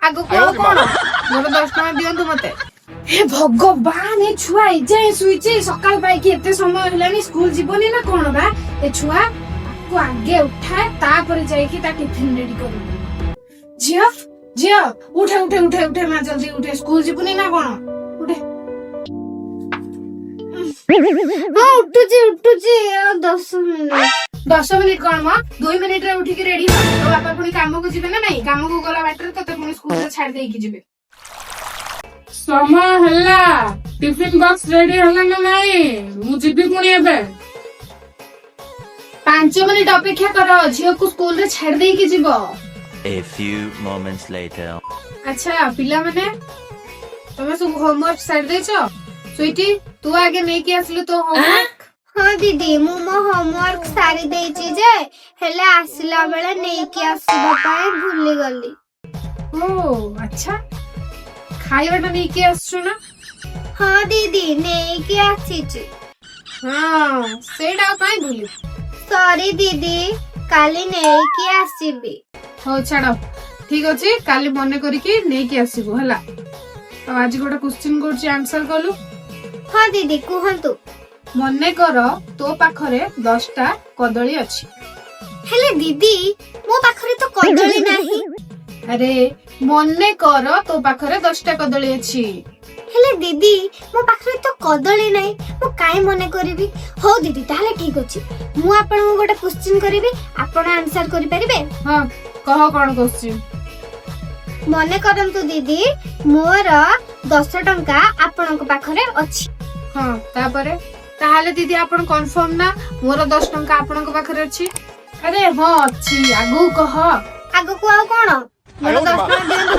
आगो को कोन मोर 10 टका दियंतु मते। हे भगवान ए छुआ एजाए सुइचे सकाल पाई के एते समय हलानी स्कूल जीवनी ना कोन बा ए छुआ को आगे उठा तापर जाई कि ता टिफिन रेडी करू। जिया जिया उठे उठे उठे उठे ना जल्दी उठे स्कूल जीवनी ना कोन उठे। उठुची 10 मिनिट 10 मिनिट कौन म 2 मिनिट रे उठी के रेडी हो तो बापा पुनी काम को जिबे ना नहीं काम को गला बाटर तो पुनी स्कूल रे छाड़ देई की जिबे। समय हल्ला टिफिन बॉक्स रेडी हल्ला ना नहीं मु जिबी पुनी एबे 5 मिनिट अपेक्षा करो झियो को स्कूल रे छाड़ देई की जिबो। A few moments later. अच्छा पिला माने तमे सब होमवर्क छाड़ देछो स्वीटी तू आगे नहीं के आसलु तो होमवर्क। हाँ दीदी मु मो होमवर्क सारी देछि जे हेले आसिला बेले नै के आसीबा पाए भूली गली। ओ अच्छा खाइबाटा नहीं के आसछु ना। हाँ दीदी नै के आसीछि। हां सेडा काई भूली। सॉरी दीदी काली नै के आसीबी। हो छाड़ो ठीक अछि काली मने करी के नहीं के आसीबो हला। तो आज गोटा क्वेश्चन करछि आंसर कलु। हाँ दीदी कहंतु। मने कर तो पाखरे 10टा कदली अछि। हेले दीदी मो पाखरे तो कदली नाही। अरे मने कर तो पाखरे 10टा कदली अछि। हेले दीदी मो पाखरे तो कदली नाही मो काई मने करबी। हो दीदी ताले ठीक अछि मु आपन को गोटा क्वेश्चन करबी आपन आंसर करि परिबे। हां कह कोन क्वेश्चन। मने करंतु दीदी मोर 10 टंका आपन को पाखरे अछि। हां तापरे ताहाले दीदी आपन कंफर्म ना मोर 10 टंका आपन को पाखरे अछि। अरे हां अछि आगु कह। आगो को आ कोन मोर 10 टंका दियंतु